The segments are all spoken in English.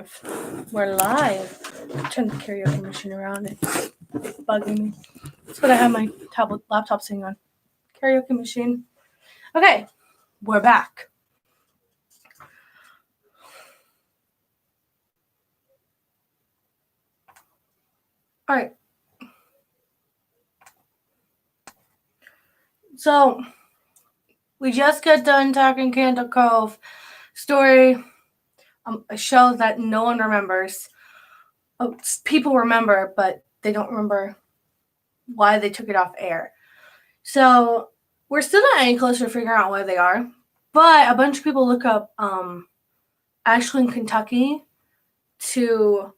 live. We're live. Turn the karaoke machine around. It's bugging me. That's what I have my laptop sitting on. Karaoke machine. Okay, we're back. All right. So, we just got done talking Candle Cove story, a show that no one remembers. People remember, but they don't remember why they took it off air. So, we're still not any closer to figuring out why they are, but a bunch of people look up Ashland, Kentucky to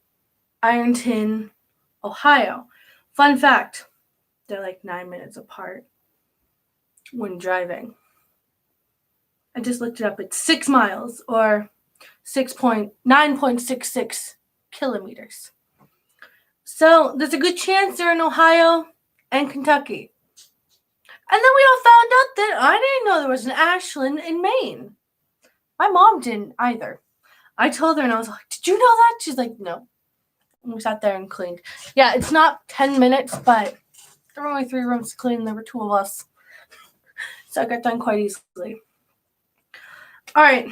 Ironton, Ohio. Fun fact, they're like 9 minutes apart when driving. I just looked it up. It's 6 miles or 9.66 kilometers. So there's a good chance they're in Ohio and Kentucky. And then we all found out that I didn't know there was an Ashland in Maine. My mom didn't either. I told her and I was like, did you know that? She's like, no. And we sat there and cleaned. Yeah, it's not 10 minutes, but there were only 3 rooms to clean. There were 2 of us. So I got done quite easily. All right.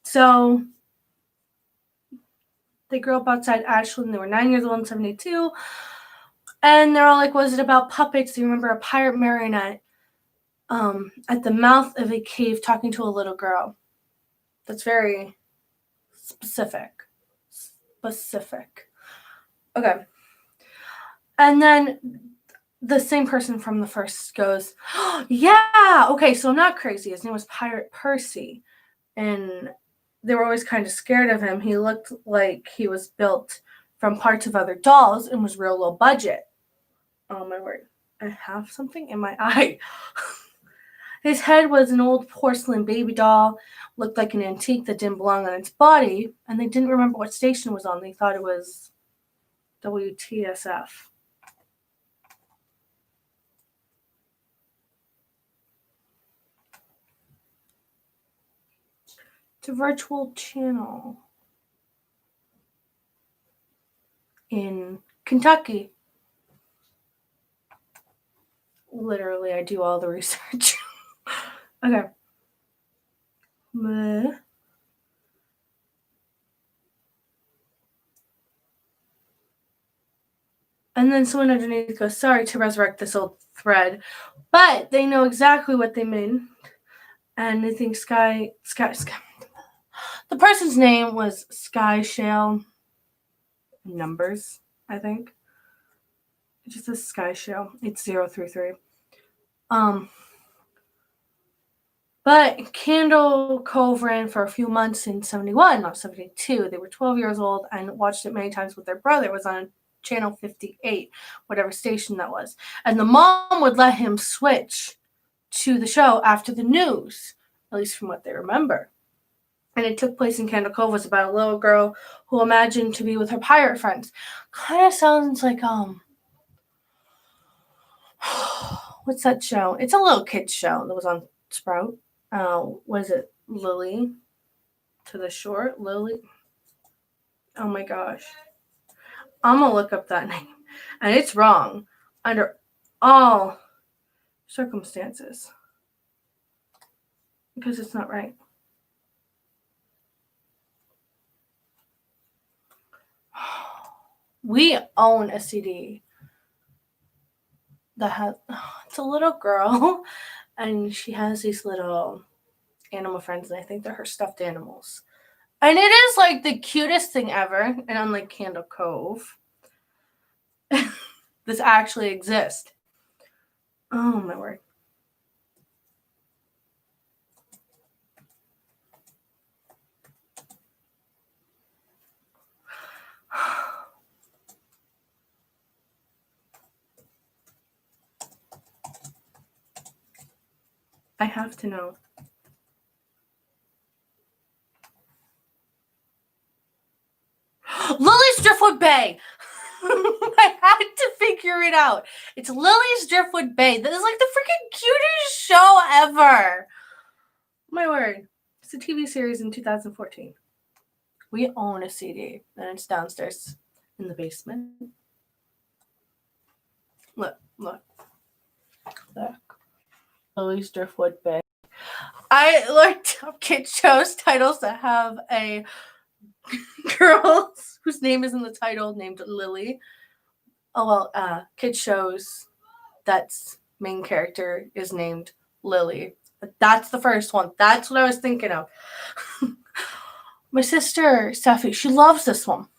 So they grew up outside Ashland. They were 9 years old in 72. And they're all like, was it about puppets? Do you remember a pirate marionette at the mouth of a cave talking to a little girl? That's very specific. Okay. And then the same person from the first goes, oh, yeah, okay, so I'm not crazy. His name was Pirate Percy. And they were always kind of scared of him. He looked like he was built from parts of other dolls and was real low budget. Oh, my word. I have something in my eye. His head was an old porcelain baby doll, looked like an antique that didn't belong on its body, and they didn't remember what station it was on. They thought it was WTSF. It's a virtual channel in Kentucky. Literally, I do all the research. Okay. And then someone underneath goes, sorry to resurrect this old thread. But they know exactly what they mean. And they think Sky. The person's name was Sky Shale Numbers, I think. It just says Sky Shale. It's 033. But Candle Cove ran for a few months in 71, not 72. They were 12 years old and watched it many times with their brother. It was on channel 58, whatever station that was. And the mom would let him switch to the show after the news, at least from what they remember. And it took place in Candle Cove. It was about a little girl who imagined to be with her pirate friends. Kind of sounds like, what's that show? It's a little kid's show that was on Sprout. Was it Lily to the Shore? Lily? Oh my gosh. I'm going to look up that name. And it's wrong under all circumstances. Because it's not right. We own a CD that has, it's a little girl, and she has these little animal friends, and I think they're her stuffed animals. And it is like the cutest thing ever, and unlike Candle Cove, this actually exists. Oh my word. I have to know. Lily's Driftwood Bay. I had to figure it out. It's Lily's Driftwood Bay. That is like the freaking cutest show ever. My word. It's a TV series in 2014. We own a CD, and it's downstairs in the basement. Look. Lily's Driftwood Bay. I looked up kid shows titles that have a girl whose name is in the title named Lily. Kid shows that's main character is named Lily. That's the first one. That's what I was thinking of. My sister, Steffi, she loves this one.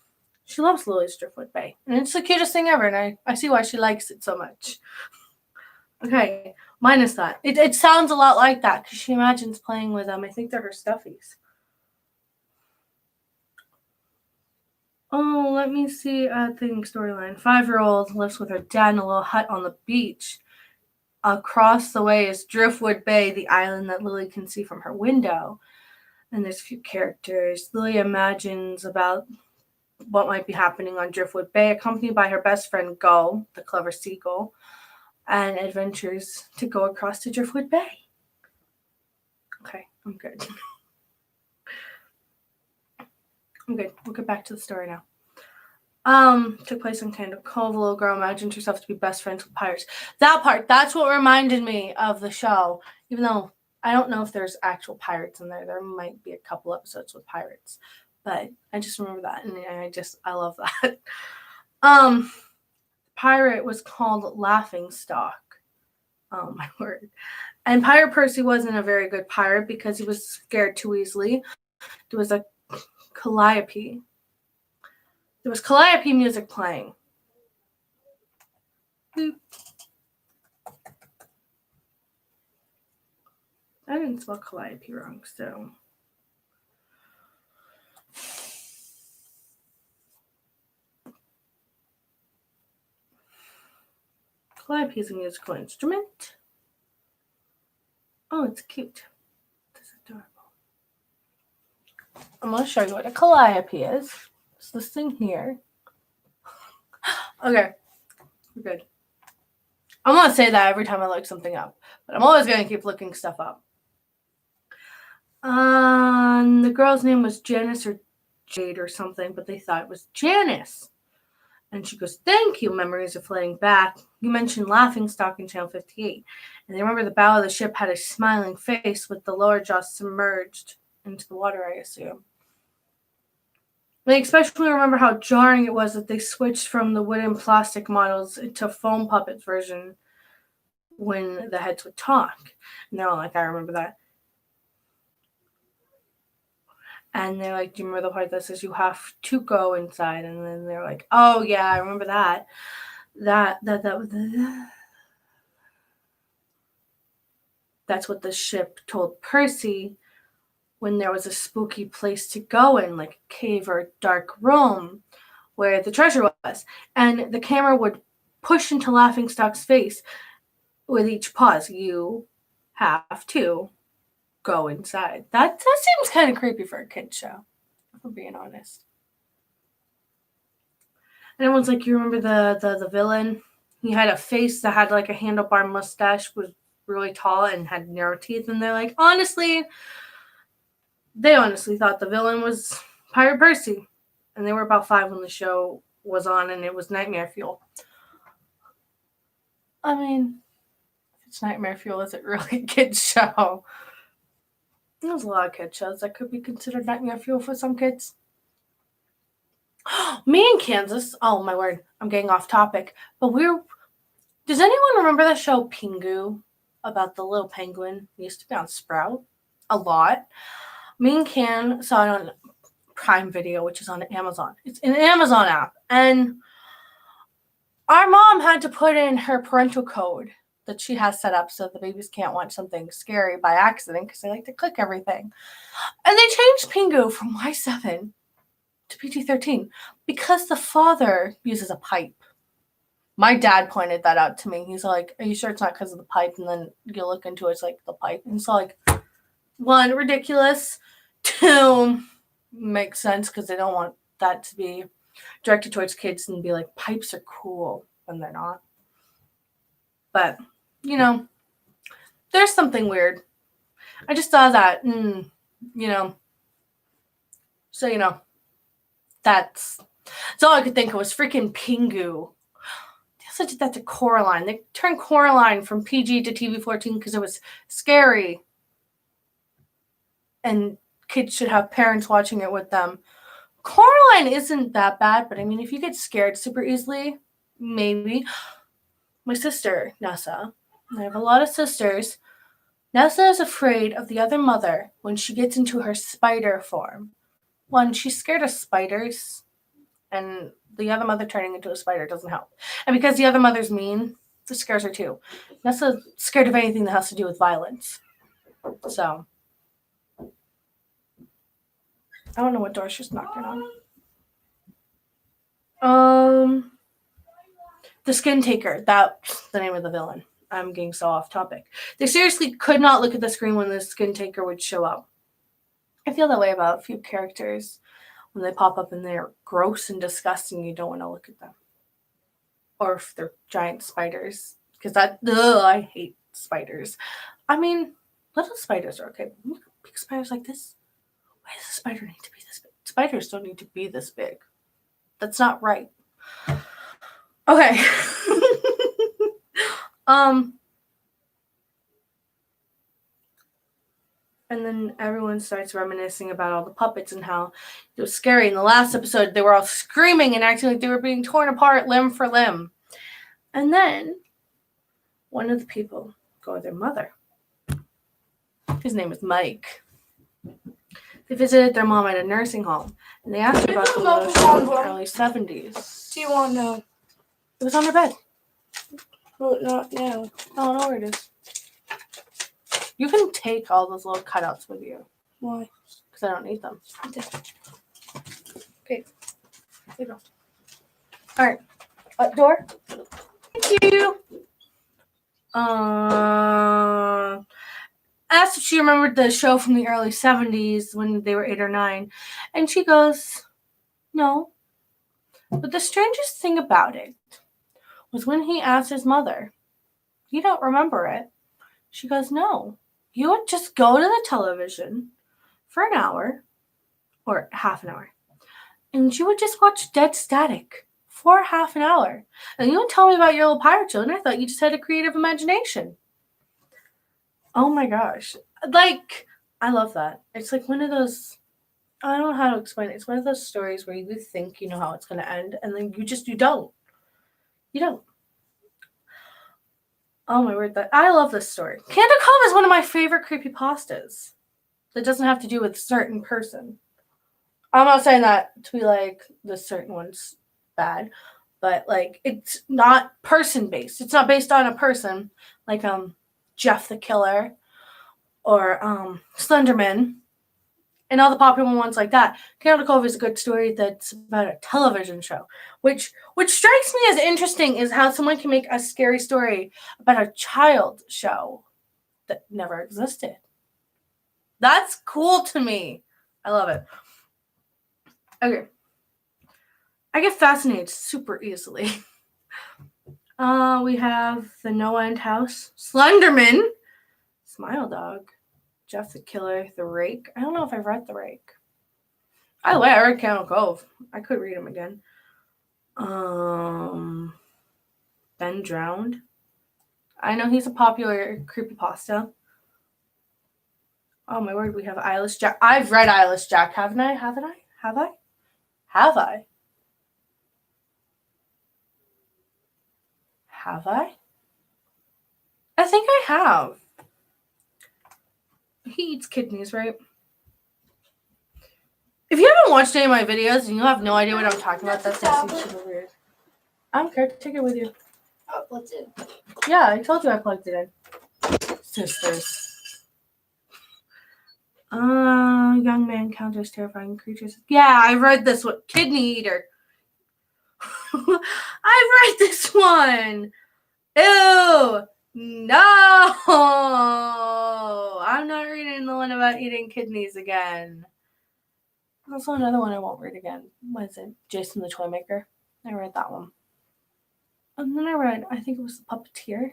She loves Lily's Driftwood Bay. And it's the cutest thing ever, and I see why she likes it so much. Okay, minus that. It sounds a lot like that, because she imagines playing with them. I think they're her stuffies. Oh, let me see a thing storyline. 5-year-old lives with her dad in a little hut on the beach. Across the way is Driftwood Bay, the island that Lily can see from her window. And there's a few characters. Lily imagines about what might be happening on Driftwood Bay, accompanied by her best friend Gull, the clever seagull, and adventures to go across to Driftwood Bay. Okay, I'm good. We'll get back to the story now. Took place in Candle Cove. A little girl imagined herself to be best friends with pirates. That part, that's what reminded me of the show. Even though I don't know if there's actual pirates in there. There might be a couple episodes with pirates. But I just remember that, and I love that. Pirate was called Laughingstock. Oh, my word. And Pirate Percy wasn't a very good pirate because he was scared too easily. There was a calliope. There was calliope music playing. Boop. I didn't spell calliope wrong, so. Calliope is a musical instrument. Oh, it's cute. It's adorable. I'm going to show you what a calliope is. It's this thing here. Okay, we're good. I'm going to say that every time I look something up, but I'm always going to keep looking stuff up. The girl's name was Janice or Jade or something, but they thought it was Janice. And she goes, thank you, memories are flooding back. You mentioned Laughingstock in Channel 58. And they remember the bow of the ship had a smiling face with the lower jaw submerged into the water, I assume. They especially remember how jarring it was that they switched from the wooden plastic models to foam puppets version when the heads would talk. And they're all like, I remember that. And they're like, do you remember the part that says you have to go inside? And then they're like, oh, yeah, I remember that. That's what the ship told Percy when there was a spooky place to go in, like a cave or a dark room where the treasure was. And the camera would push into Laughingstock's face with each pause. You have to go inside. That seems kind of creepy for a kid's show, if I'm being honest. And everyone's like, you remember the villain? He had a face that had like a handlebar mustache, was really tall and had narrow teeth. And they're like, they honestly thought the villain was Pirate Percy. And they were about 5 when the show was on, and it was nightmare fuel. I mean, if it's nightmare fuel, is it really a kid's show? There's a lot of kid shows that could be considered nightmare fuel for some kids. Me and Kansas. Oh, my word. I'm getting off topic. But does anyone remember the show Pingu? About the little penguin? It used to be on Sprout. A lot. Me and Can saw it on Prime Video, which is on Amazon. It's an Amazon app. And our mom had to put in her parental code that she has set up so the babies can't watch something scary by accident because they like to click everything. And they changed Pingu from Y7 to PG-13 because the father uses a pipe. My dad pointed that out to me. He's like, are you sure it's not because of the pipe? And then you look into it, it's like the pipe. And so like, 1, ridiculous. 2, makes sense because they don't want that to be directed towards kids and be like, pipes are cool when they're not. But, there's something weird. I just saw that, so That's all I could think of was freaking Pingu. They also did that to Coraline. They turned Coraline from PG to TV-14 because it was scary. And kids should have parents watching it with them. Coraline isn't that bad, but I mean, if you get scared super easily, maybe. My sister, Nessa, I have a lot of sisters. Nessa is afraid of the other mother when she gets into her spider form. One, she's scared of spiders, and the other mother turning into a spider doesn't help. And because the other mother's mean, this scares her too. Nessa's scared of anything that has to do with violence. So, I don't know what door she's knocking on. The Skin Taker. That's the name of the villain. I'm getting so off topic. They seriously could not look at the screen when the Skin Taker would show up. I feel that way about a few characters. When they pop up and they're gross and disgusting, you don't want to look at them. Or if they're giant spiders. Because I hate spiders. I mean, little spiders are okay. Big spiders like this? Why does a spider need to be this big? Spiders don't need to be this big. That's not right. Okay. And then everyone starts reminiscing about all the puppets and how it was scary. In the last episode, they were all screaming and acting like they were being torn apart limb for limb. And then one of the people go with their mother. His name is Mike. They visited their mom at a nursing home, and they asked her about the little show in the early 70s. Do you want to know? It was on her bed. Well, not now. I don't know where it is. You can take all those little cutouts with you. Why? Because I don't need them. Okay. There you go. All right. Door. Thank you. Asked if she remembered the show from the early 70s when they were 8 or 9. And she goes, no. But the strangest thing about it was when he asked his mother, you don't remember it? She goes, no. You would just go to the television for an hour or half an hour, and you would just watch Dead Static for half an hour. And you would tell me about your little pirate show, and I thought you just had a creative imagination. Oh my gosh. Like, I love that. It's like one of those, I don't know how to explain it. It's one of those stories where you think you know how it's going to end, and then you don't. You don't. Oh my word, I love this story. Candle Cove is one of my favorite creepypastas. That doesn't have to do with a certain person. I'm not saying that to be like the certain one's bad, but like it's not person based. It's not based on a person like Jeff the Killer or Slenderman and all the popular ones like that. Candle Cove is a good story that's about a television show, which strikes me as interesting is how someone can make a scary story about a child show that never existed. That's cool to me. I love it. Okay. I get fascinated super easily. We have the No End House, Slenderman, Smile Dog, Jeff the Killer, The Rake. I don't know if I've read The Rake. By the way, I read Candle Cove. I could read them again. Ben Drowned. I know he's a popular creepypasta. Oh my word, we have Eyeless Jack. I've read Eyeless Jack, haven't I? Have I? Have I? I think I have. He eats kidneys, right? If you haven't watched any of my videos and you have no idea what I'm talking about, that's super weird. I don't care. Take it with you. Oh, what's it? Yeah, I told you I plugged it in. Sisters. Young man encounters terrifying creatures. Yeah, I read this one. Kidney Eater. I read this one. Ew. No. I'm not reading the one about eating kidneys again. Also another one I won't read again. What is it? Jason the Toymaker. I read that one. And then I read, I think it was The Puppeteer.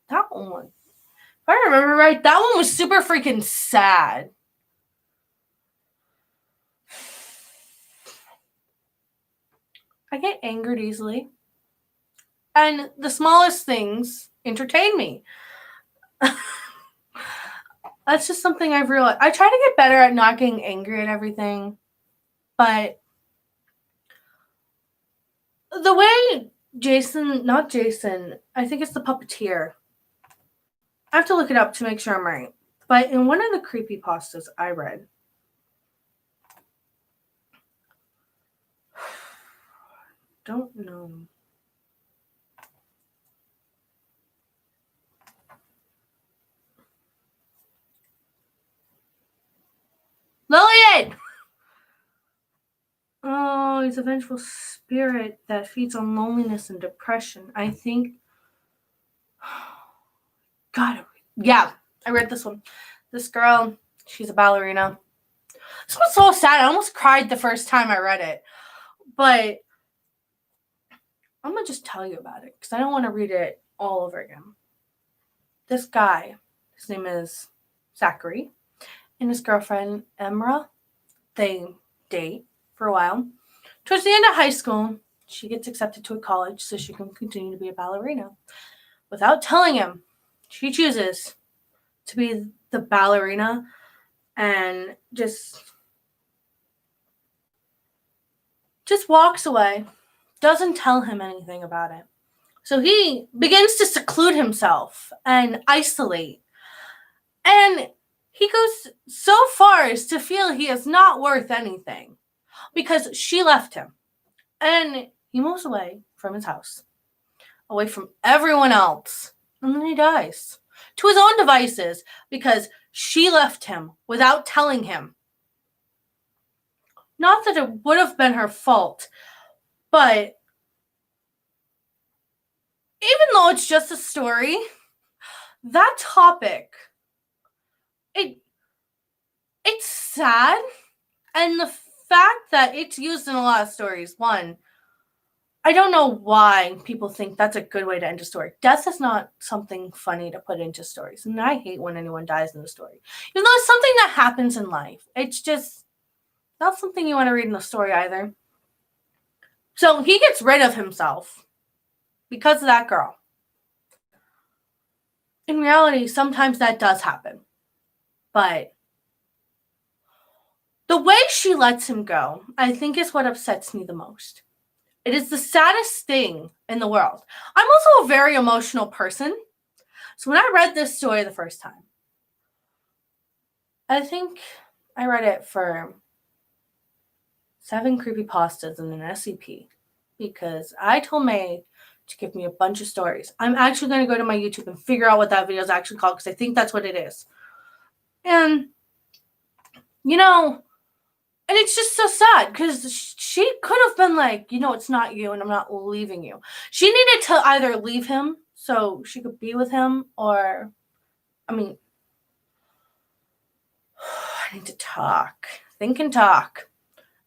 That one. If I remember right, that one was super freaking sad. I get angered easily. And the smallest things entertain me. That's just something I've realized. I try to get better at not getting angry at everything. But the way not Jason, I think it's the puppeteer. I have to look it up to make sure I'm right. But in one of the creepypastas I read, don't know. Lillian! Oh, he's a vengeful spirit that feeds on loneliness and depression. I think. God, yeah, I read this one. This girl, she's a ballerina. This was so sad. I almost cried the first time I read it. But I'm going to just tell you about it because I don't want to read it all over again. This guy, his name is Zachary, and his girlfriend, Emra, they date for a while. Towards the end of high school, she gets accepted to a college so she can continue to be a ballerina. Without telling him, she chooses to be the ballerina and just walks away, doesn't tell him anything about it. So he begins to seclude himself and isolate. And he goes so far as to feel he is not worth anything because she left him. And he moves away from his house, away from everyone else. And then he dies to his own devices because she left him without telling him. Not that it would have been her fault, but even though it's just a story, that topic, it's sad. And the fact that it's used in a lot of stories, one, I don't know why people think that's a good way to end a story. Death is not something funny to put into stories. And I hate when anyone dies in a story. Even though it's something that happens in life. It's just not something you want to read in a story either. So he gets rid of himself because of that girl. In reality, sometimes that does happen. But the way she lets him go, I think is what upsets me the most. It is the saddest thing in the world. I'm also a very emotional person. So when I read this story the first time, I think I read it for 7 creepypastas and an SCP because I told May to give me a bunch of stories. I'm actually going to go to my YouTube and figure out what that video is actually called because I think that's what it is. And, and it's just so sad because she could have been like, it's not you and I'm not leaving you. She needed to either leave him so she could be with him or, I need to talk. Think and talk.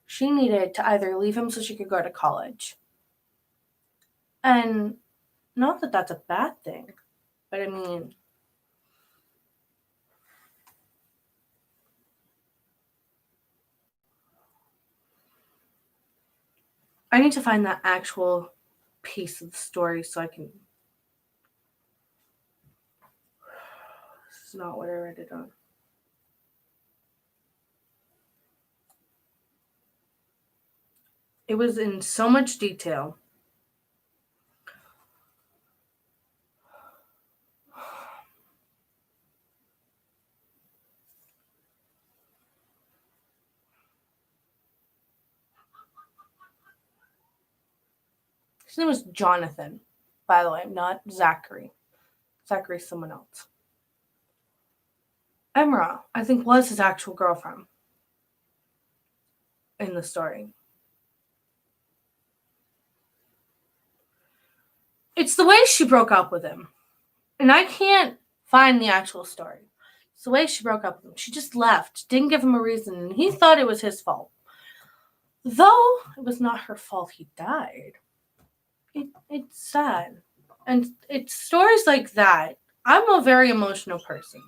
She needed to either leave him so she could go to college. And not that that's a bad thing, but I need to find that actual piece of the story so I can. This is not what I read it on. It was in so much detail. His name was Jonathan, by the way, not Zachary. Zachary's someone else. Emra, I think, was his actual girlfriend in the story. It's the way she broke up with him. And I can't find the actual story. It's the way she broke up with him. She just left, didn't give him a reason, and he thought it was his fault. Though it was not her fault he died. It's sad. And it's stories like that. I'm a very emotional person.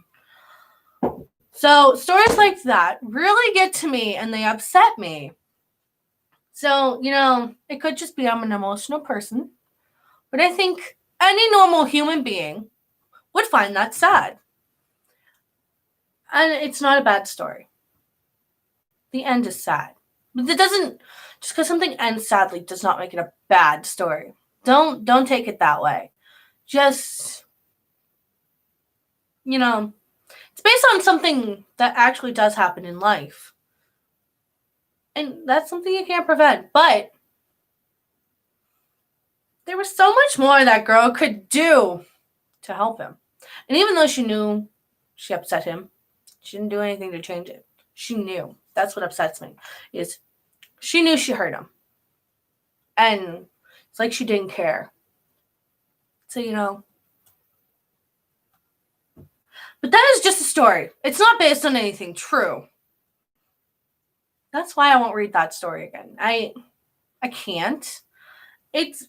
So stories like that really get to me and they upset me. So, it could just be I'm an emotional person, but I think any normal human being would find that sad. And it's not a bad story. The end is sad. But it doesn't, just because something ends sadly does not make it a bad story. Don't take it that way. Just, it's based on something that actually does happen in life. And that's something you can't prevent. But there was so much more that girl could do to help him. And even though she knew she upset him, she didn't do anything to change it. She knew. That's what upsets me, is she knew she hurt him. And it's like she didn't care. So, but that is just a story. It's not based on anything true. That's why I won't read that story again. I can't. It's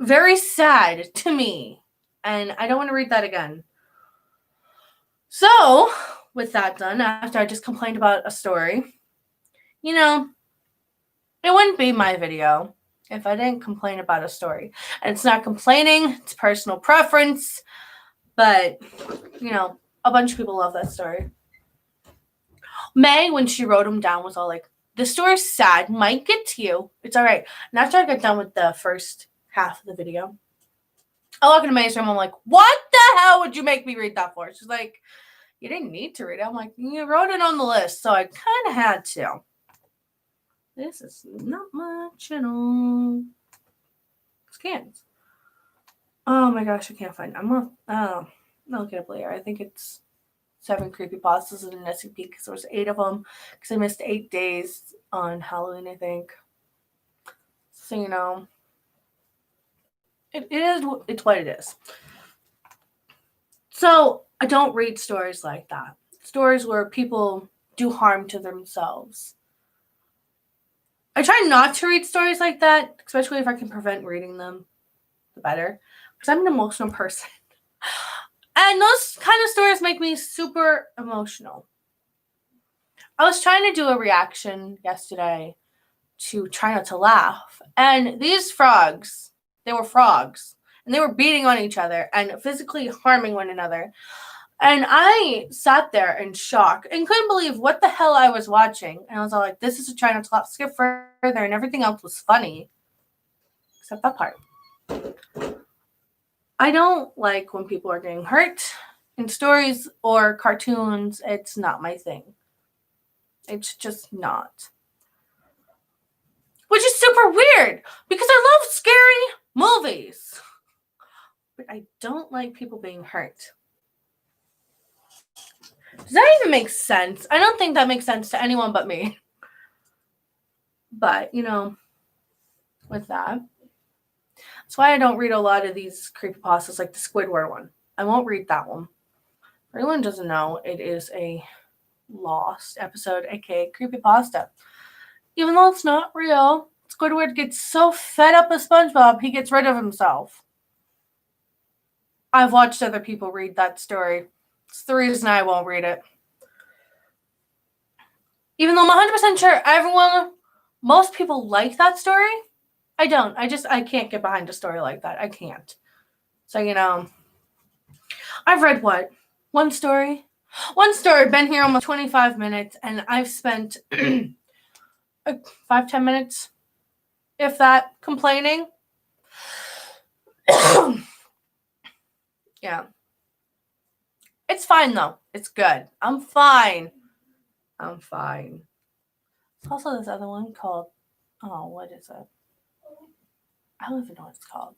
very sad to me. And I don't want to read that again. So, with that done, after I just complained about a story, it wouldn't be my video if I didn't complain about a story. And it's not complaining, it's personal preference. But, a bunch of people love that story. May, when she wrote them down, was all like, the story's sad, might get to you. It's all right. And after I got done with the first half of the video, I walk into May's room, I'm like, what the hell would you make me read that for? She's like, you didn't need to read it. I'm like, you wrote it on the list, so I kind of had to. This is not my channel. It's cans. Oh my gosh, I can't find it. I'll look it up later. I think it's 7 creepypastas in an SCP because there was 8 of them because I missed 8 days on Halloween, I think. So, it's what it is. So I don't read stories like that. Stories where people do harm to themselves. I try not to read stories like that, especially if I can prevent reading them, the better. Because I'm an emotional person. And those kind of stories make me super emotional. I was trying to do a reaction yesterday to Try Not to Laugh. And these frogs, they were frogs. And they were beating on each other and physically harming one another. And I sat there in shock and couldn't believe what the hell I was watching. And I was all like, this is a Try Not to Laugh, skip further. And everything else was funny. Except that part. I don't like when people are getting hurt in stories or cartoons. It's not my thing. It's just not. Which is super weird because I love scary movies. But I don't like people being hurt. Does that even make sense? I don't think that makes sense to anyone but me. But, with that. That's why I don't read a lot of these creepypastas like the Squidward one. I won't read that one. For anyone who doesn't know, it is a lost episode, aka creepypasta. Even though it's not real, Squidward gets so fed up with SpongeBob, he gets rid of himself. I've watched other people read that story. It's the reason I won't read it. Even though I'm 100% sure most people like that story, I don't. I can't get behind a story like that. I can't. So, I've read what? One story? One story, been here almost 25 minutes, and I've spent 5-10 minutes, if that, complaining. Yeah. It's fine, though. It's good. I'm fine. There's also this other one called, what is it? I don't even know what it's called.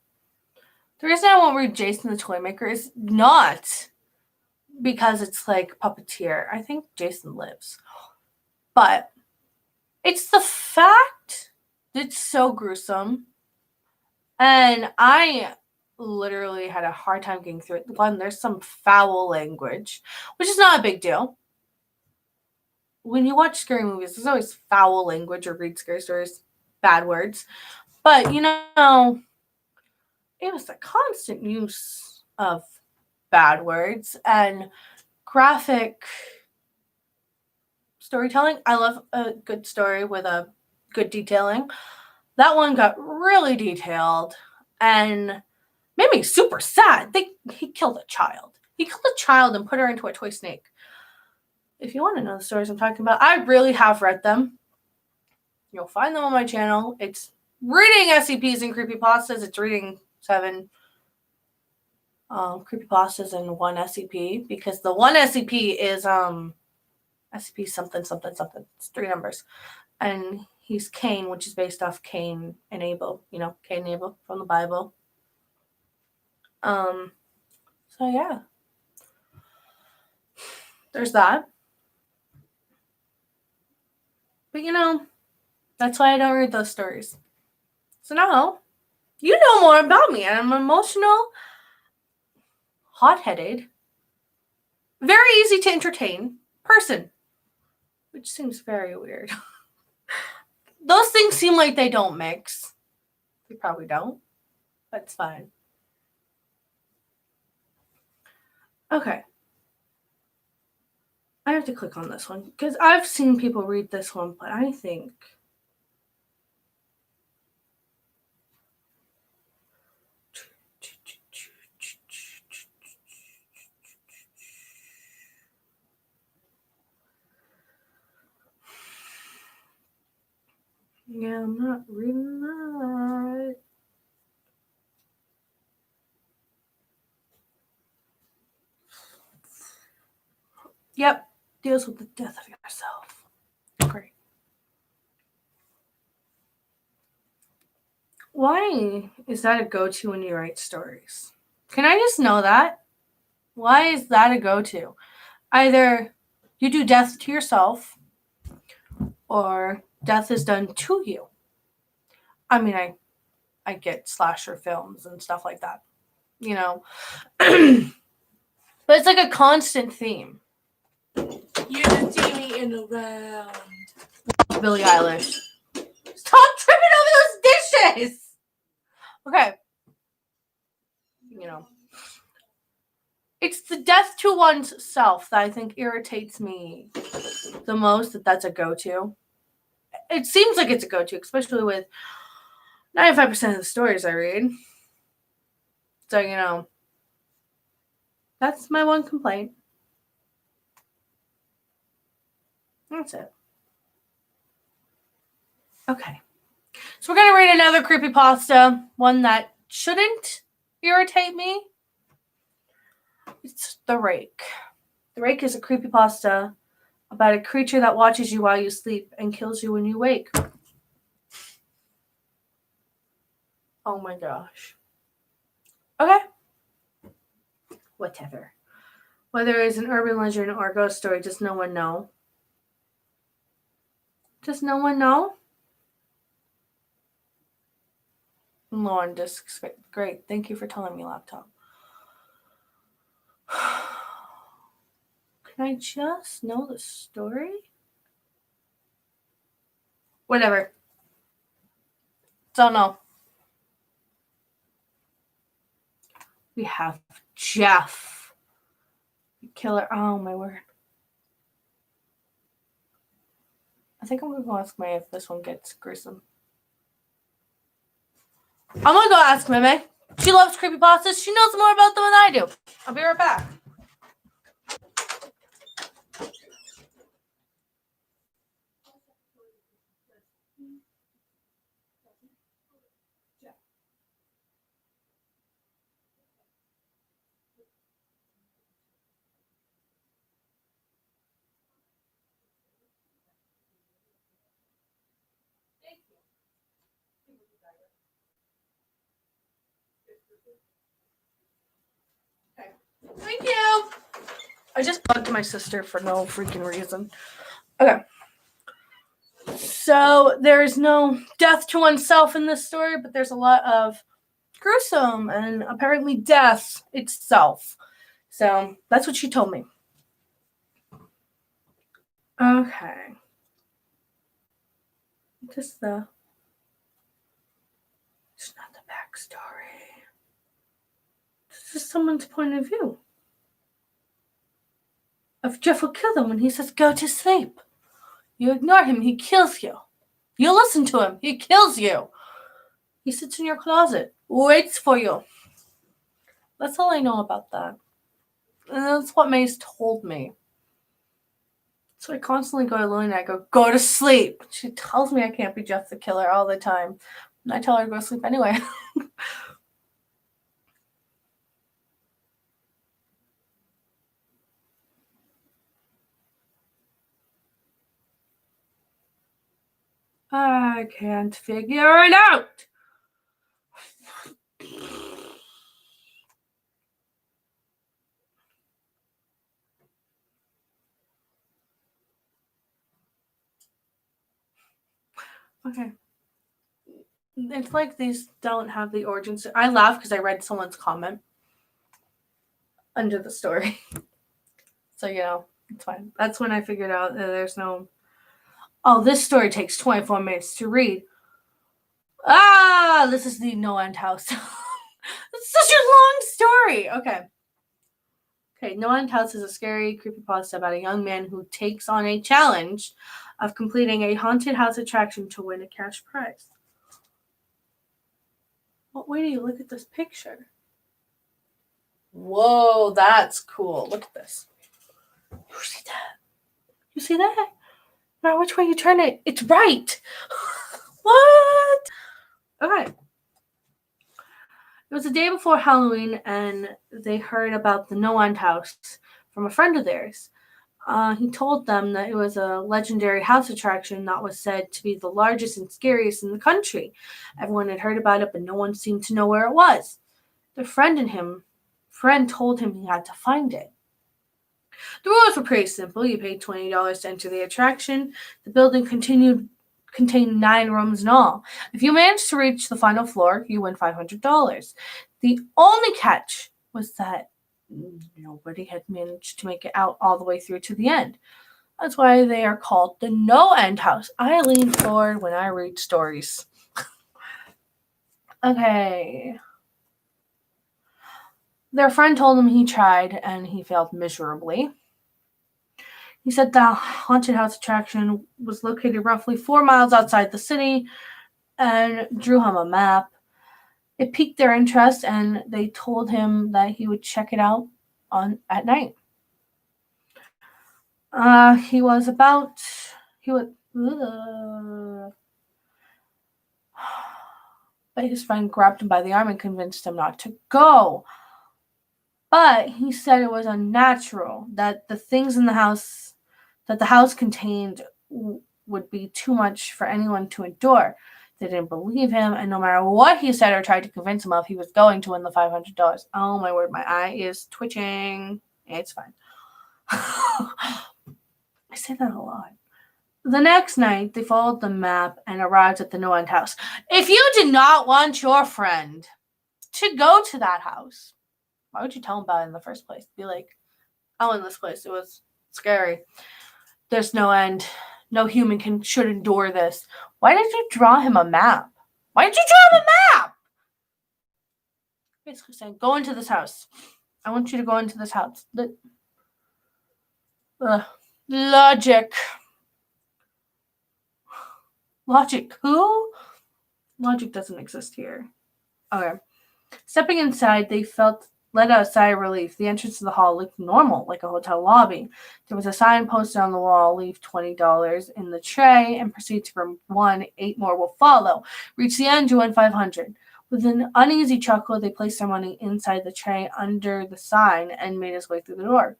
The reason I won't read Jason the Toymaker is not because it's like puppeteer. I think Jason lives. But it's the fact that it's so gruesome. And I literally had a hard time getting through it. One, there's some foul language, which is not a big deal. When you watch scary movies, there's always foul language or read scary stories, bad words. But, it was the constant use of bad words and graphic storytelling. I love a good story with a good detailing. That one got really detailed and made me super sad. He killed a child. He killed a child and put her into a toy snake. If you want to know the stories I'm talking about, I really have read them. You'll find them on my channel. It's reading SCPs and creepypastas. It's reading 7 creepypastas and 1 SCP, because the 1 SCP is SCP something something something. It's 3 numbers, and he's Cain, which is based off Cain and Abel. You know, Cain and Abel from the Bible. So yeah, there's that. But you know, that's why I don't read those stories. So now you know more about me. I'm an emotional, hot-headed, very easy to entertain person, which seems very weird. Those things seem like they don't mix. They probably don't. That's fine. Okay. I have to click on this one because I've seen people read this one, but I think yeah, I'm not reading that. Yep, deals with the death of yourself. Great. Why is that a go-to when you write stories? Can I just know that? Why is that a go-to? Either you do death to yourself or death is done to you. I mean, I get slasher films and stuff like that, you know. But it's like a constant theme. You didn't see me in the round. Billie Eilish. Stop tripping over those dishes! Okay. You know. It's the death to one's self that I think irritates me the most, that's a go-to. It seems like it's a go-to, especially with 95% of the stories I read. So, you know, that's my one complaint. That's it. Okay. So we're going to read another creepypasta, one that shouldn't irritate me. It's The Rake. The Rake is a creepypasta about a creature that watches you while you sleep and kills you when you wake. Oh my gosh. Okay. Whatever. Whether it's an urban legend or a ghost story, does no one know? Does no one know? Low on discs. Great. Thank you for telling me, laptop. Can I just know the story? Whatever. Don't know. We have Jeff. Killer. Oh, my word. I think I'm going to go ask May if this one gets gruesome. I'm going to go ask May. She loves creepypastas. She knows more about them than I do. I'll be right back. Okay. Thank you. I just bugged my sister for no freaking reason. Okay. So there's no death to oneself in this story, but there's a lot of gruesome and apparently death itself. So that's what she told me. Okay. Just the. It's not the backstory. This is someone's point of view. If Jeff will kill them when he says go to sleep. You ignore him, he kills you. You listen to him. He kills you. He sits in your closet, waits for you. That's all I know about that. And that's what Mace told me. So I constantly go to Lily and I go to sleep. She tells me I can't be Jeff the Killer all the time. And I tell her to go to sleep anyway. I can't figure it out. Okay. It's like these don't have the origins. I laugh because I read someone's comment under the story. So, it's fine. That's when I figured out that there's no... Oh, this story takes 24 minutes to read. This is the No End House. It's such a long story. Okay, No End House is a scary creepypasta about a young man who takes on a challenge of completing a haunted house attraction to win a cash prize. What way do you look at this picture? Whoa, that's cool. Look at this. You see that? You see that? No matter which way you turn it, it's right. What? Okay. It was the day before Halloween, and they heard about the No End House from a friend of theirs. He told them that it was a legendary house attraction that was said to be the largest and scariest in the country. Everyone had heard about it, but no one seemed to know where it was. The friend told him he had to find it. The rules were pretty simple. You paid $20 to enter the attraction. The building contained 9 rooms in all. If you managed to reach the final floor, you win $500. The only catch was that nobody had managed to make it out all the way through to the end. That's why they are called the No End House. I lean forward when I read stories. Okay. Their friend told him he tried and he failed miserably. He said the haunted house attraction was located roughly 4 miles outside the city and drew him a map. It piqued their interest and they told him that he would check it out at night. But his friend grabbed him by the arm and convinced him not to go. But he said it was unnatural, that the things in the house that the house contained would be too much for anyone to endure. They didn't believe him, and no matter what he said or tried to convince him of, he was going to win the $500. Oh my word, my eye is twitching. It's fine. I say that a lot. The next night, they followed the map and arrived at the No End House. If you did not want your friend to go to that house, why would you tell him about it in the first place? Be like, oh, in this place, it was scary. There's no end. No human should endure this. Why did you draw him a map? Why did you draw him a map? Basically saying, go into this house. I want you to go into this house. Logic. Logic who? Logic doesn't exist here. Okay. Stepping inside, they let out a sigh of relief. The entrance to the hall looked normal, like a hotel lobby. There was a sign posted on the wall, leave $20 in the tray and proceed to room 1. 8 more will follow. Reach the end, you win $500. With an uneasy chuckle, they placed their money inside the tray under the sign and made his way through the door.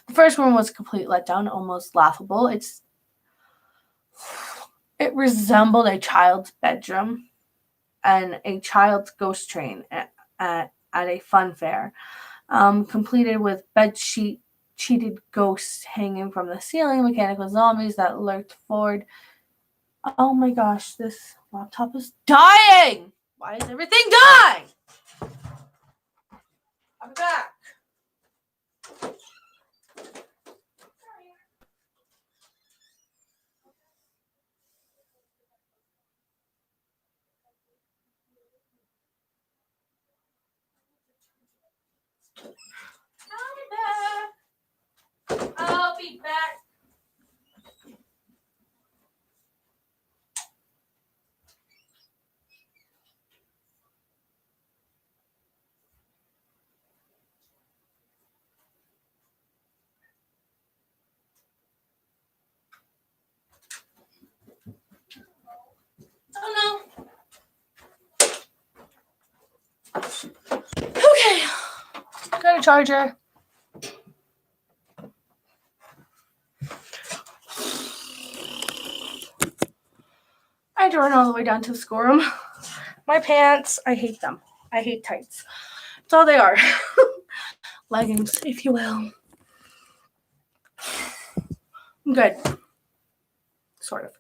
The first room was a complete letdown, almost laughable. It resembled a child's bedroom and a child's ghost train at a fun fair, completed with cheated ghosts hanging from the ceiling, mechanical zombies that lurked forward. Oh my gosh, this laptop is dying! Why is everything dying? I'm back. I'll be back. Okay. Got a charger. I had to run all the way down to the schoolroom. My pants, I hate them. I hate tights. That's all they are. Leggings, if you will. Good. Sort of.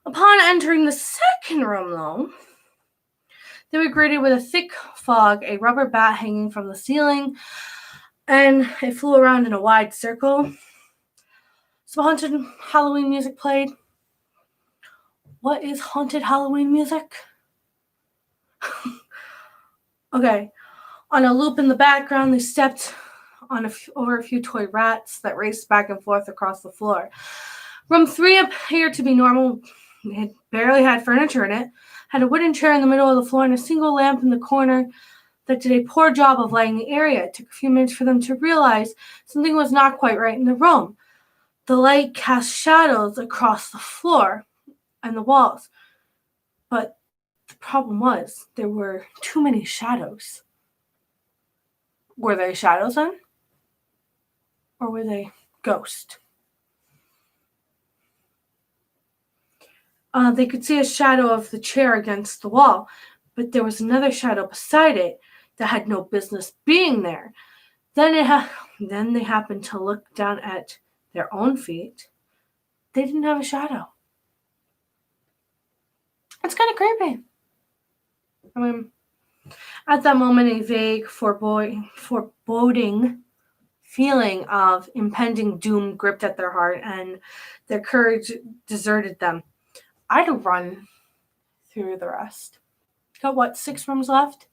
Upon entering the second room, though, they were greeted with a thick fog, a rubber bat hanging from the ceiling, and it flew around in a wide circle. Some haunted Halloween music played. What is haunted Halloween music? Okay. On a loop in the background, they stepped on over a few toy rats that raced back and forth across the floor. Room 3 appeared to be normal. It barely had furniture in it, had a wooden chair in the middle of the floor and a single lamp in the corner that did a poor job of lighting the area. It took a few minutes for them to realize something was not quite right in the room. The light cast shadows across the floor and the walls. But the problem was there were too many shadows. Were they shadows then? Or were they ghosts? They could see a shadow of the chair against the wall, but there was another shadow beside it that had no business being there. Then they happened to look down at their own feet. They didn't have a shadow. It's kind of creepy. I mean, at that moment, a vague, foreboding feeling of impending doom gripped at their heart, and their courage deserted them. I'd run through the rest. Got what, 6 rooms left?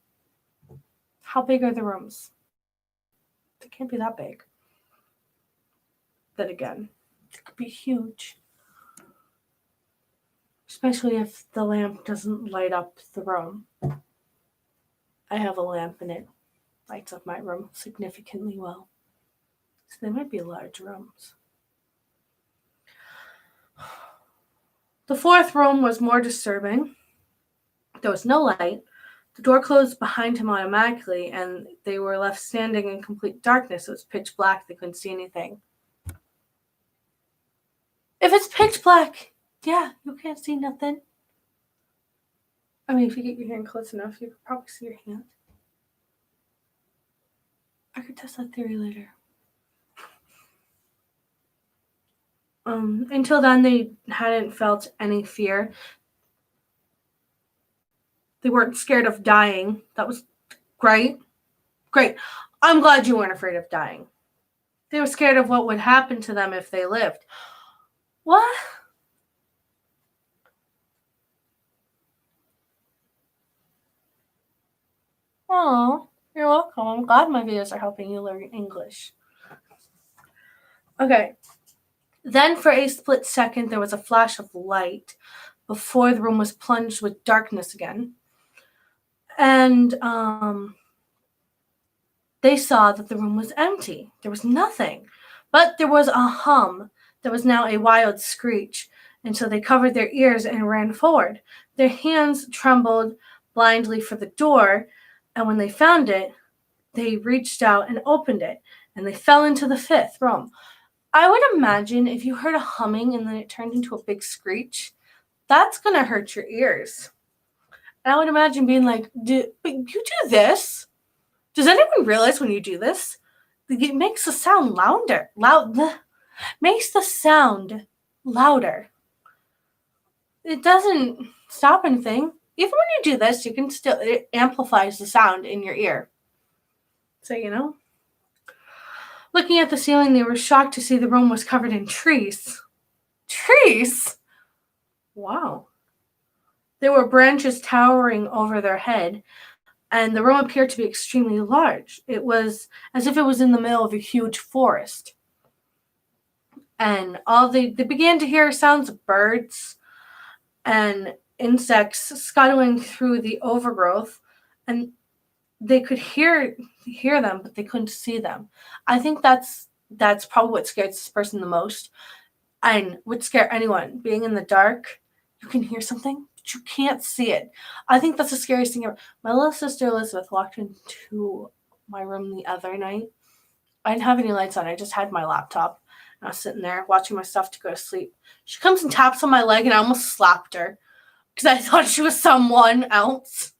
How big are the rooms? They can't be that big. Then again, it could be huge. Especially if the lamp doesn't light up the room. I have a lamp and it lights up my room significantly well. So they might be large rooms. The 4th room was more disturbing. There was no light. The door closed behind him automatically, and they were left standing in complete darkness. It was pitch black. They couldn't see anything. If it's pitch black, yeah, you can't see nothing. I mean, if you get your hand close enough, you could probably see your hand. I could test that theory later. Until then, they hadn't felt any fear. They weren't scared of dying. That was great. Great. I'm glad you weren't afraid of dying. They were scared of what would happen to them if they lived. What? Oh, you're welcome. I'm glad my videos are helping you learn English. Okay. Then for a split second, there was a flash of light before the room was plunged with darkness again. And they saw that the room was empty. There was nothing. But there was a hum that was now a wild screech. And so they covered their ears and ran forward. Their hands trembled blindly for the door. And when they found it, they reached out and opened it. And they fell into the 5th room. I would imagine if you heard a humming and then it turned into a big screech, that's going to hurt your ears. And I would imagine being like, you do this? Does anyone realize when you do this? It makes the sound louder. Makes the sound louder. It doesn't stop anything. Even when you do this, it amplifies the sound in your ear. So, you know. Looking at the ceiling, they were shocked to see the room was covered in trees. Trees? Wow. There were branches towering over their head, and the room appeared to be extremely large. It was as if it was in the middle of a huge forest. And they began to hear sounds of birds and insects scuttling through the overgrowth, and they could hear them, but they couldn't see them. I think that's probably what scares this person the most, and would scare anyone. Being in the dark, you can hear something, but but you can't see it. I think that's the scariest thing ever. My little sister Elizabeth walked into my room the other night. I didn't have any lights on. I just had my laptop. And I was sitting there watching my stuff to go to sleep. She comes and taps on my leg, and I almost slapped her because I thought she was someone else.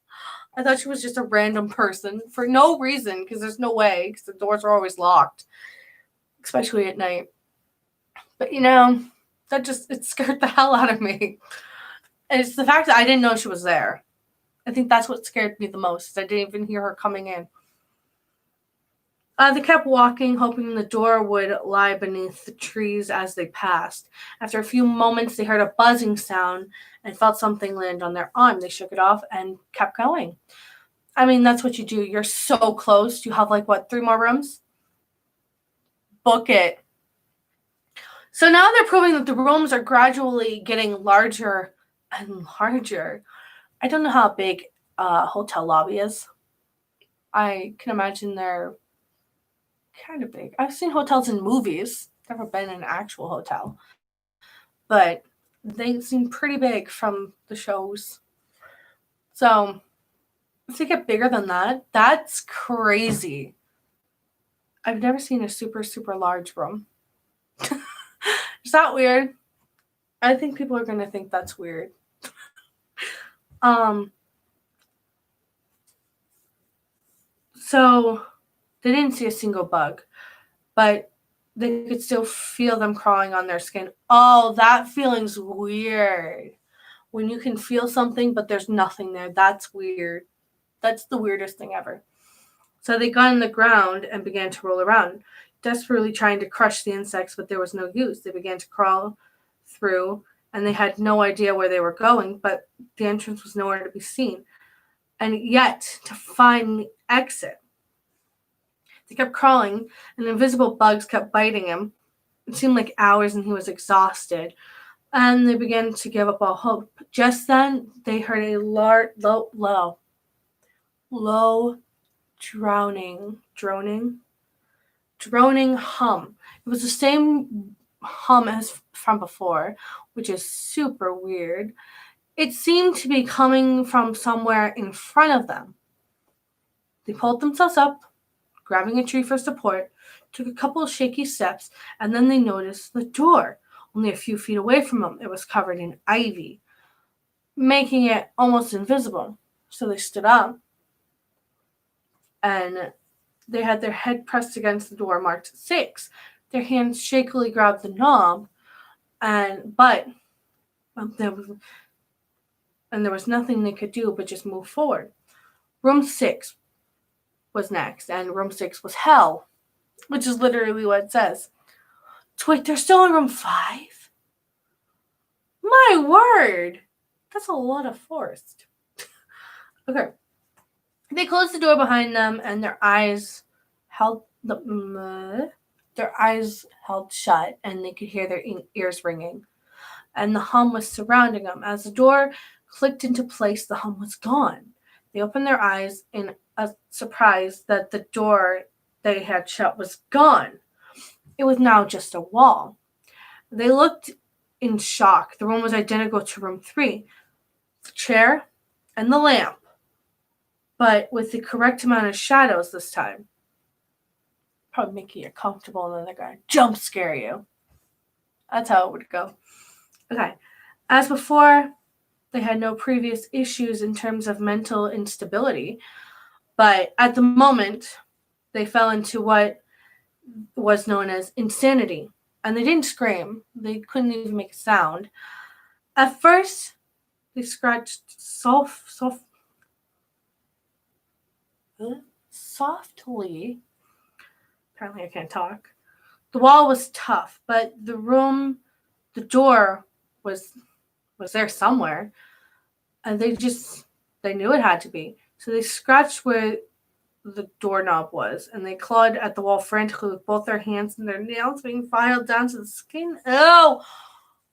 I thought she was just a random person for no reason, because there's no way, because the doors are always locked, especially at night. But it scared the hell out of me. And it's the fact that I didn't know she was there. I think that's what scared me the most. I didn't even hear her coming in. They kept walking, hoping the door would lie beneath the trees as they passed. After a few moments, they heard a buzzing sound and felt something land on their arm. They shook it off and kept going. I mean, that's what you do. You're so close. You have 3 more rooms? Book it. So now they're proving that the rooms are gradually getting larger and larger. I don't know how big a hotel lobby is. I can imagine they're kind of big. I've seen hotels in movies. Never been in an actual hotel. But they seem pretty big from the shows. So if they get bigger than that, that's crazy. I've never seen a super, super large room. Is that weird? I think people are going to think that's weird. So they didn't see a single bug, but they could still feel them crawling on their skin. Oh, that feeling's weird. When you can feel something, but there's nothing there, that's weird. That's the weirdest thing ever. So they got on the ground and began to roll around, desperately trying to crush the insects, but there was no use. They began to crawl through, and they had no idea where they were going, but the entrance was nowhere to be seen. And yet, to find the exit, they kept crawling, and invisible bugs kept biting him. It seemed like hours, and he was exhausted. And they began to give up all hope. Just then, they heard a low, droning hum. It was the same hum as from before, which is super weird. It seemed to be coming from somewhere in front of them. They pulled themselves up, grabbing a tree for support, took a couple of shaky steps, and then they noticed the door, only a few feet away from them. It was covered in ivy, making it almost invisible. So they stood up, and they had their head pressed against the door marked 6. Their hands shakily grabbed the knob, but there was nothing they could do but just move forward. Room 6 was next, and room 6 was hell, which is literally what it says. Wait, they're still in room 5? My word! That's a lot of force. Okay. They closed the door behind them, and their eyes held shut, and they could hear their ears ringing. And the hum was surrounding them. As the door clicked into place, the hum was gone. They opened their eyes in a surprise that the door they had shut was gone. It was now just a wall. They looked in shock. The room was identical to room 3. The chair and the lamp, but with the correct amount of shadows this time. Probably making you comfortable, and then they're going to jump scare you. That's how it would go. Okay. As before, they had no previous issues in terms of mental instability, but at the moment, they fell into what was known as insanity. And they didn't scream. They couldn't even make a sound. At first, they scratched softly. Apparently I can't talk. The wall was tough, but the door was there somewhere. And they knew it had to be. So they scratched where the doorknob was, and they clawed at the wall frantically with both their hands, and their nails being filed down to the skin. Oh,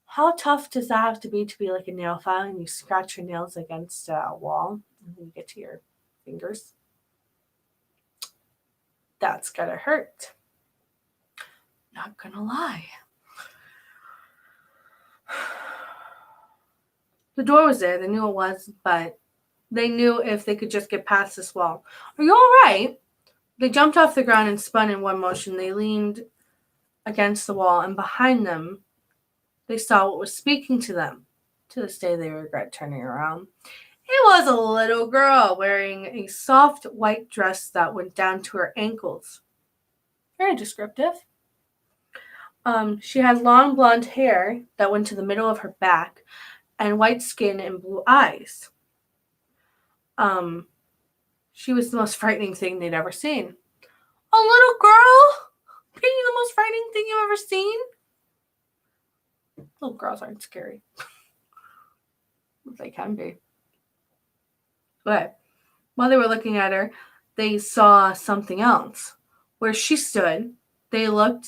how tough does that have to be like a nail file, and you scratch your nails against a wall, and then you get to your fingers? That's gotta hurt. Not gonna lie. The door was there. They knew it was, but they knew if they could just get past this wall. Are you all right? They jumped off the ground and spun in one motion. They leaned against the wall, and behind them, they saw what was speaking to them. To this day, they regret turning around. It was a little girl wearing a soft white dress that went down to her ankles. Very descriptive. She had long blonde hair that went to the middle of her back and white skin and blue eyes. She was the most frightening thing they'd ever seen. A little girl being the most frightening thing you've ever seen? Little girls aren't scary. They can be. But while they were looking at her, they saw something else. Where she stood, they saw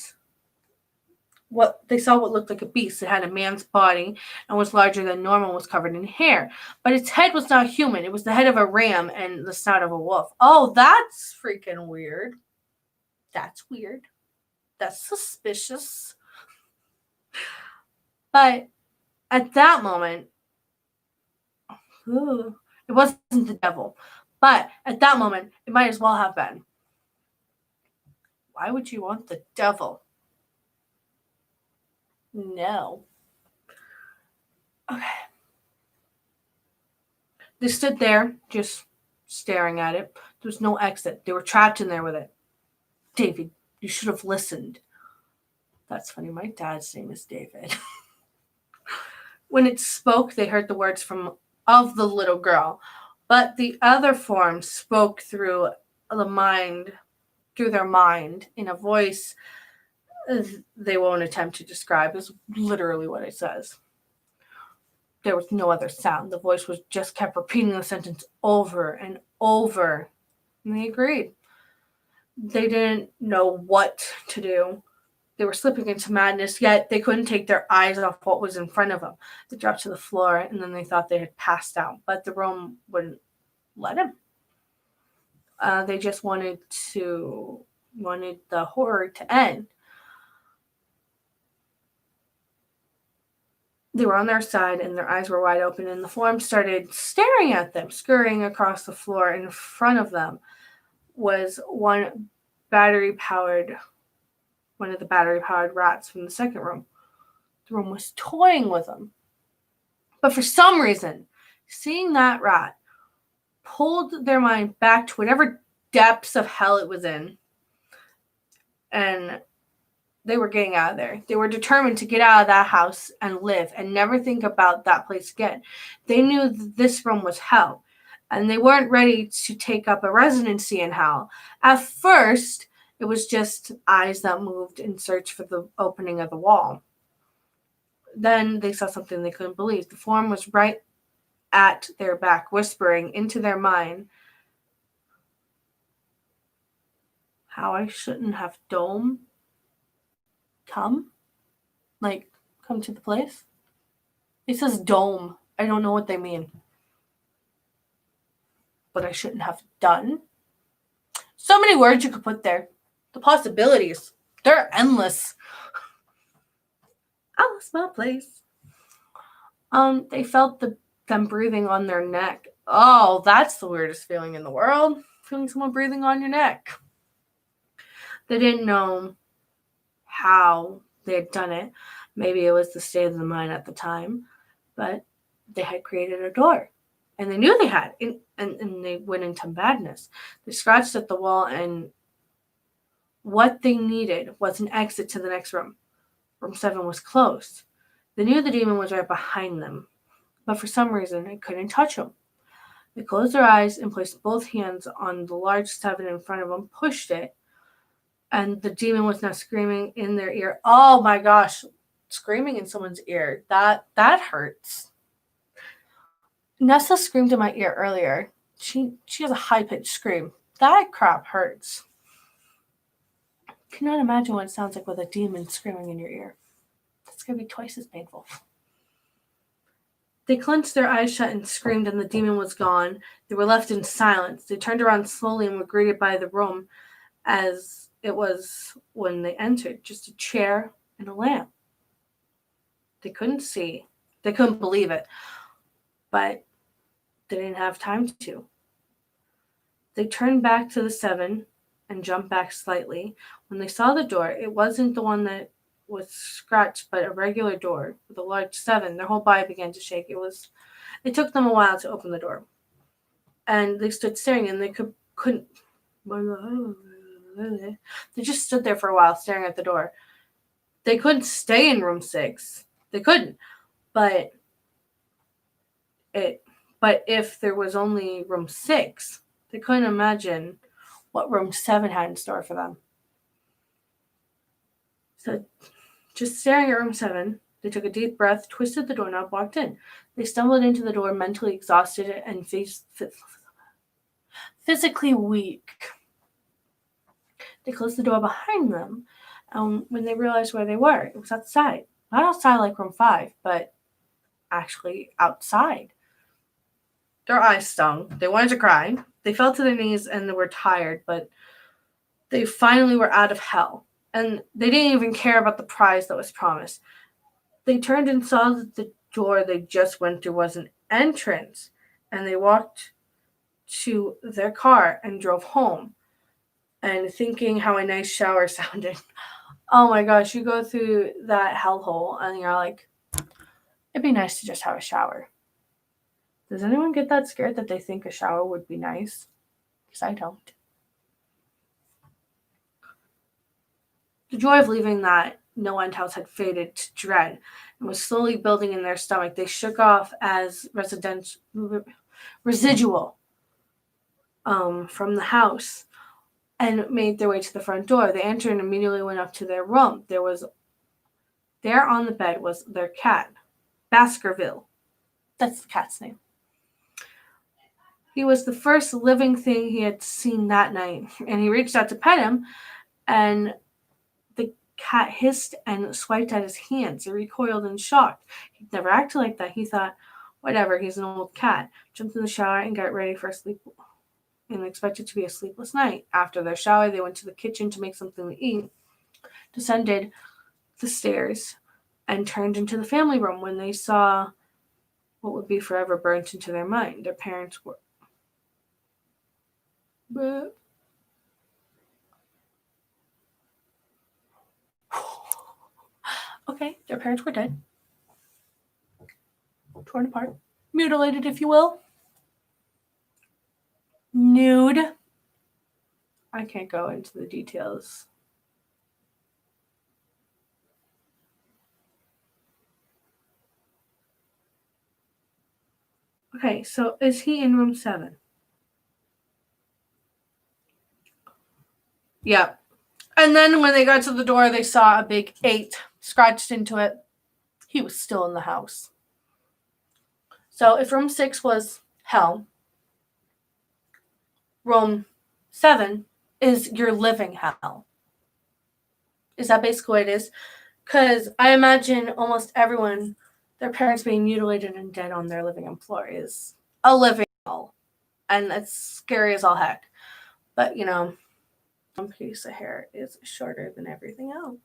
what looked like a beast. It had a man's body and was larger than normal, was covered in hair. But its head was not human. It was the head of a ram and the snout of a wolf. Oh, that's freaking weird. That's weird. That's suspicious. But at that moment, it wasn't the devil. But at that moment, it might as well have been. Why would you want the devil? No. Okay. They stood there, just staring at it. There was no exit. They were trapped in there with it. David, you should have listened. That's funny. My dad's name is David. When it spoke, they heard the words of the little girl, but the other form spoke through their mind, in a voice they won't attempt to describe. Is literally what it says. There was no other sound. The voice just kept repeating the sentence over and over, and they agreed. They didn't know what to do. They were slipping into madness, yet they couldn't take their eyes off what was in front of them. They dropped to the floor, and then they thought they had passed out, but the room wouldn't let them. They just wanted the horror to end. They were on their side, and their eyes were wide open, and the form started staring at them, scurrying across the floor. In front of them was one of the battery-powered rats from the second room. The room was toying with them. But for some reason, seeing that rat pulled their mind back to whatever depths of hell it was in. And they were getting out of there. They were determined to get out of that house and live and never think about that place again. They knew that this room was hell, and they weren't ready to take up a residency in hell. At first, it was just eyes that moved in search for the opening of the wall. Then they saw something they couldn't believe. The form was right at their back, whispering into their mind, how I shouldn't have come to the place. It says dome. I don't know what they mean. But I shouldn't have done. So many words you could put there. The possibilities, they're endless. I lost my place. They felt them breathing on their neck. Oh, that's the weirdest feeling in the world. Feeling someone breathing on your neck. They didn't know how they had done it. Maybe it was the state of the mind at the time, but they had created a door. And they knew they had, and they went into madness. They scratched at the wall, and what they needed was an exit to the next room. Room 7 was closed. They knew the demon was right behind them, but for some reason, they couldn't touch him. They closed their eyes and placed both hands on the large 7 in front of them, pushed it, and the demon was now screaming in their ear. Oh my gosh, screaming in someone's ear. That hurts. Nessa screamed in my ear earlier. She has a high-pitched scream. That crap hurts. Cannot imagine what it sounds like with a demon screaming in your ear. That's going to be twice as painful. They clenched their eyes shut and screamed, and the demon was gone. They were left in silence. They turned around slowly and were greeted by the room as it was when they entered, just a chair and a lamp. They couldn't see. They couldn't believe it. but they didn't have time to. They turned back to the 7 and jumped back slightly. When they saw the door, it wasn't the one that was scratched, but a regular door with a large 7. Their whole body began to shake. It took them a while to open the door. And they stood staring, and they couldn't. They just stood there for a while staring at the door. They couldn't stay in room 6. They couldn't. But if there was only room 6, they couldn't imagine what room 7 had in store for them. So just staring at room 7, they took a deep breath, twisted the doorknob, walked in. They stumbled into the door, mentally exhausted and physically weak. They closed the door behind them. When they realized where they were, it was outside. Not outside like room 5, but actually outside. Their eyes stung. They wanted to cry. They fell to their knees and they were tired, but they finally were out of hell. And they didn't even care about the prize that was promised. They turned and saw that the door they just went through was an entrance. And they walked to their car and drove home. And thinking how a nice shower sounded. Oh my gosh, you go through that hellhole and you're like, it'd be nice to just have a shower. Does anyone get that scared that they think a shower would be nice? Because I don't. The joy of leaving that no-end house had faded to dread and was slowly building in their stomach. They shook off as residual from the house and made their way to the front door. They entered and immediately went up to their room. There on the bed was their cat, Baskerville. That's the cat's name. He was the first living thing he had seen that night, and he reached out to pet him, and the cat hissed and swiped at his hands. He recoiled in shock. He'd never acted like that. He thought, whatever, he's an old cat. Jumped in the shower and got ready for sleep and expected to be a sleepless night. After their shower, they went to the kitchen to make something to eat, descended the stairs, and turned into the family room when they saw what would be forever burnt into their mind. Their parents were... Okay, their parents were dead. Torn apart. Mutilated, if you will. Nude. I can't go into the details. Okay, so is he in room 7? Yep. And then when they got to the door, they saw a big 8 scratched into it. He was still in the house. So if room 6 was hell, room 7 is your living hell. Is that basically what it is? Because I imagine almost everyone, their parents being mutilated and dead on their living room floor is a living hell. And it's scary as all heck. But, one piece of hair is shorter than everything else.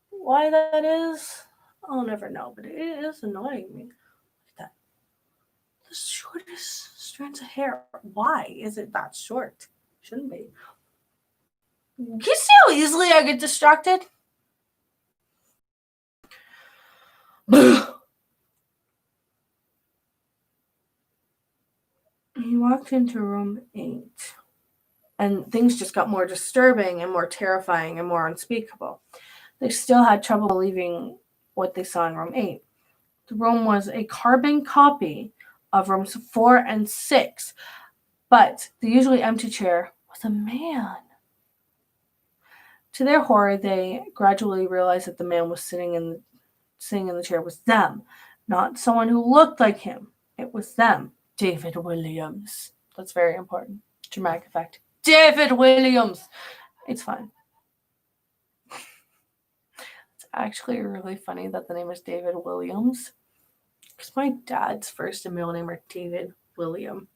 Why that is, I'll never know, but it is annoying me. Look at that. The shortest strands of hair. Why is it that short? Shouldn't be. You see how easily I get distracted? He walked into room 8. And things just got more disturbing and more terrifying and more unspeakable. They still had trouble believing what they saw in room 8. The room was a carbon copy of rooms 4 and 6, but the usually empty chair was a man. To their horror, they gradually realized that the man was sitting in the chair was them, not someone who looked like him. It was them, David Williams. That's very important. Dramatic effect. David Williams. It's fine. It's actually really funny that the name is David Williams. Because my dad's first and middle name are David William.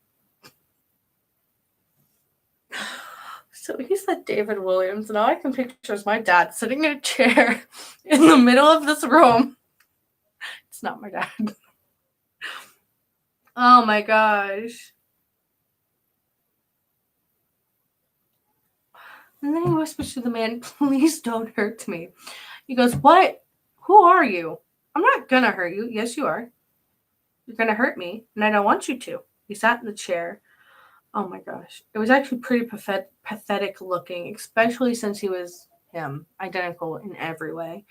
So he said David Williams. Now I can picture my dad sitting in a chair in the middle of this room. It's not my dad. Oh my gosh. And then he whispers to the man, please don't hurt me. He goes, what? Who are you? I'm not gonna hurt you. Yes, you are. You're gonna hurt me, and I don't want you to. He sat in the chair. Oh my gosh. It was actually pretty pathetic looking, especially since he was him, identical in every way.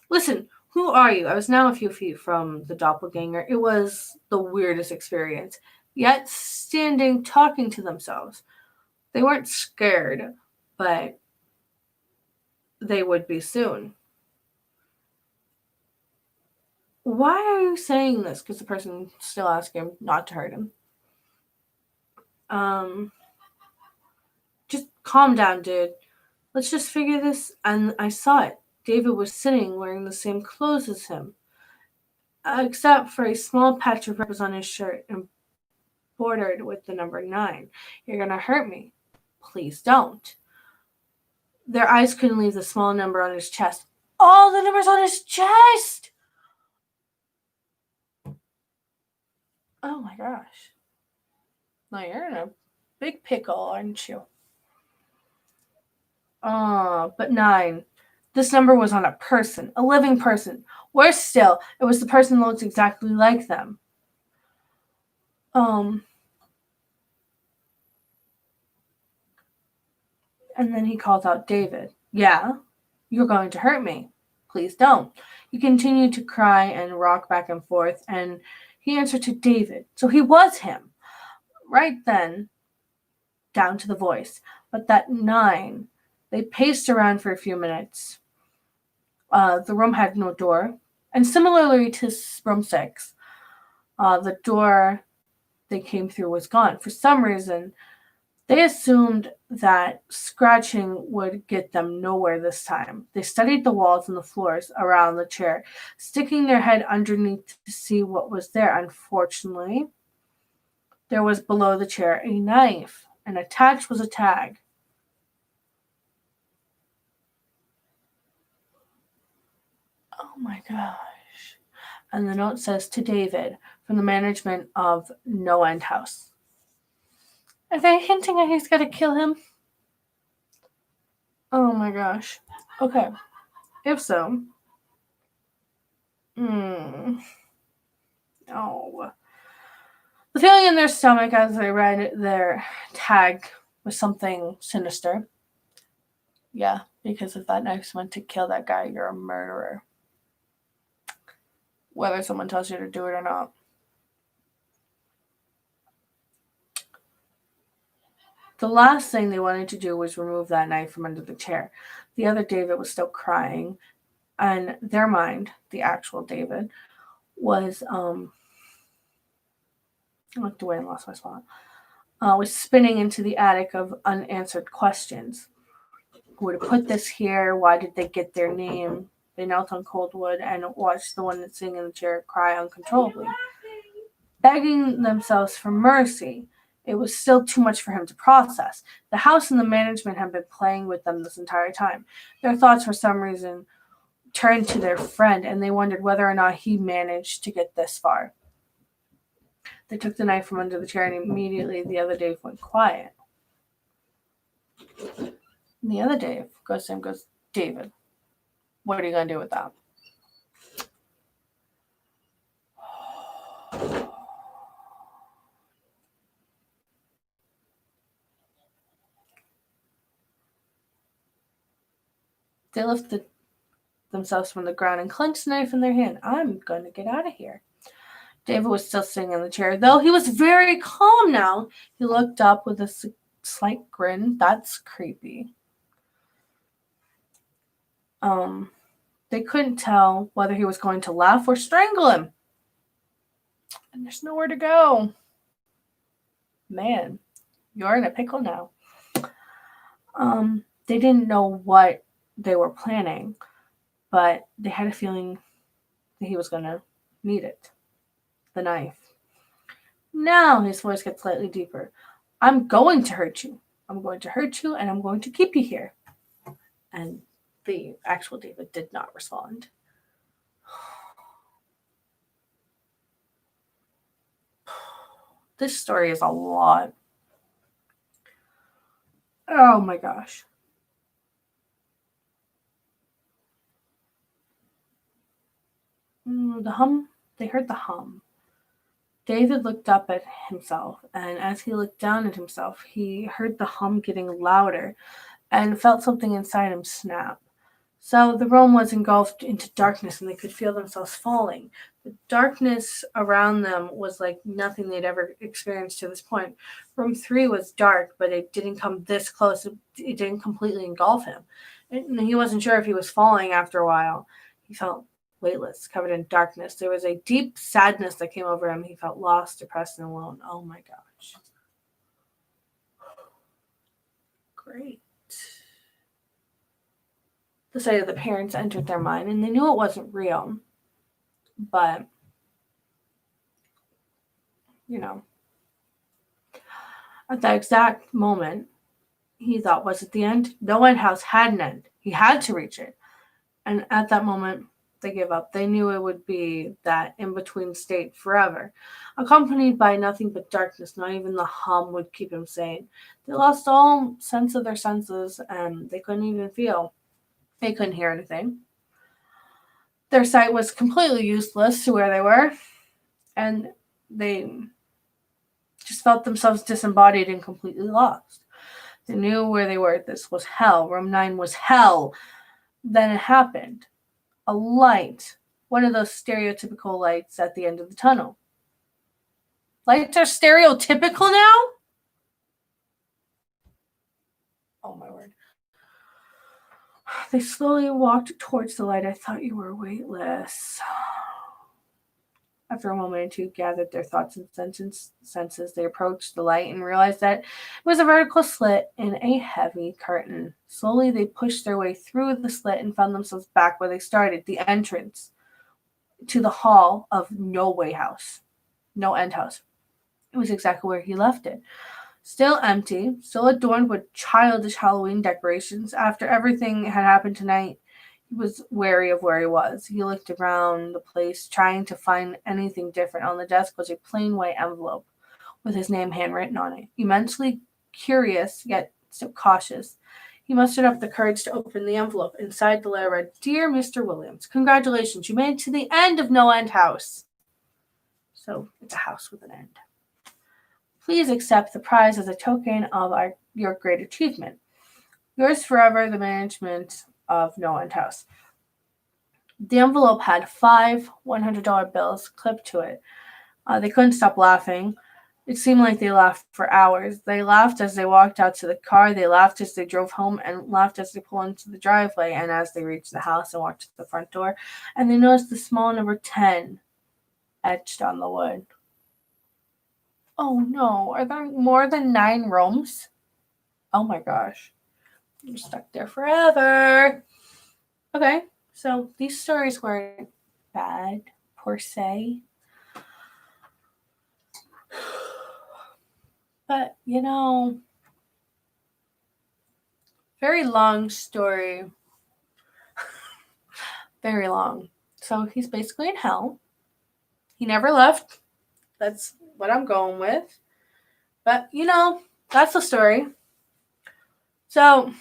Listen, who are you? I was now a few feet from the doppelganger. It was the weirdest experience. Yet standing, talking to themselves. They weren't scared, but they would be soon. Why are you saying this? Because the person still asking him not to hurt him. Um, just calm down, dude. Let's just figure this. And I saw it. David was sitting wearing the same clothes as him, except for a small patch of red was on his shirt and bordered with the number 9. You're gonna hurt me. Please don't. Their eyes couldn't leave the small number on his chest. All the numbers on his chest! Oh my gosh. Now you're in a big pickle, aren't you? But 9. This number was on a person, a living person. Worse still, it was the person who looked exactly like them. And then he called out David. Yeah, you're going to hurt me. Please don't. He continued to cry and rock back and forth, and he answered to David. So he was him. Right then, down to the voice. But that 9, they paced around for a few minutes. The room had no door. And similarly to room 6, the door they came through was gone. For some reason, they assumed that scratching would get them nowhere this time. They studied the walls and the floors around the chair, sticking their head underneath to see what was there. Unfortunately, there was below the chair a knife, and attached was a tag. Oh my gosh. And the note says, to David, from the management of No End House. Are they hinting that he's going to kill him? Oh my gosh. Okay. If so. Oh. The feeling in their stomach as they read their tag was something sinister. Yeah, because if that knife's meant to kill that guy, you're a murderer. Whether someone tells you to do it or not. The last thing they wanted to do was remove that knife from under the chair. The other David was still crying, and their mind, the actual David, was I looked away and lost my spot. Was spinning into the attic of unanswered questions. Who would have put this here? Why did they get their name? They knelt on cold wood and watched the one sitting in the chair cry uncontrollably, begging themselves for mercy. It was still too much for him to process. The house and the management had been playing with them this entire time. Their thoughts, for some reason, turned to their friend, and they wondered whether or not he managed to get this far. They took the knife from under the chair, and immediately the other Dave went quiet. And the other Dave goes to him, goes, David, what are you going to do with that? They lifted themselves from the ground and clenched the knife in their hand. I'm going to get out of here. David was still sitting in the chair, though he was very calm now. He looked up with a slight grin. That's creepy. They couldn't tell whether he was going to laugh or strangle him. And there's nowhere to go. Man, you're in a pickle now. They didn't know what they were planning, but they had a feeling that he was going to need it. The knife. Now his voice gets slightly deeper. I'm going to hurt you. I'm going to hurt you, and I'm going to keep you here. And the actual David did not respond. This story is a lot. Oh my gosh. The hum. They heard the hum. David looked up at himself, and as he looked down at himself, he heard the hum getting louder and felt something inside him snap. So the room was engulfed into darkness, and they could feel themselves falling. The darkness around them was like nothing they'd ever experienced to this point. Room 3 was dark, but it didn't come this close. It didn't completely engulf him. And he wasn't sure if he was falling after a while. He felt weightless, covered in darkness. There was a deep sadness that came over him. He felt lost, depressed, and alone. Oh my gosh. Great. The sight of the parents entered their mind, and they knew it wasn't real. But, at that exact moment, he thought, was it the end? No end house had an end. He had to reach it. And at that moment, they gave up. They knew it would be that in-between state forever, accompanied by nothing but darkness. Not even the hum would keep him sane. They lost all sense of their senses, and they couldn't even feel. They couldn't hear anything. Their sight was completely useless to where they were, and they just felt themselves disembodied and completely lost. They knew where they were. This was hell. Room 9 was hell. Then it happened. A light. One of those stereotypical lights at the end of the tunnel. Lights are stereotypical now? Oh my word. They slowly walked towards the light. I thought you were weightless. After a moment or two gathered their thoughts and senses, they approached the light and realized that it was a vertical slit in a heavy curtain. Slowly, they pushed their way through the slit and found themselves back where they started, the entrance to the hall of No Way House. No End House. It was exactly where he left it. Still empty, still adorned with childish Halloween decorations. After everything had happened tonight, he was wary of where he was. He looked around the place, trying to find anything different. On the desk was a plain white envelope with his name handwritten on it. Immensely curious, yet still cautious, he mustered up the courage to open the envelope. Inside the letter read, "Dear Mr. Williams, congratulations, you made it to the end of No End House." So it's a house with an end. Please accept the prize as a token of your great achievement. Yours forever, the management of No End House. The envelope had 5 $100 bills clipped to it. They couldn't stop laughing. It seemed like they laughed for hours. They laughed as they walked out to the car. They laughed as they drove home, and laughed as they pulled into the driveway and as they reached the house and walked to the front door. And they noticed the small number 10 etched on the wood. Oh no, are there more than 9 rooms? Oh my gosh. I'm stuck there forever. Okay, so these stories weren't bad per se. But, very long story. Very long. So he's basically in hell. He never left. That's what I'm going with. But, that's the story. So,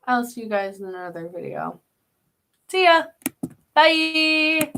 I'll see you guys in another video. See ya. Bye.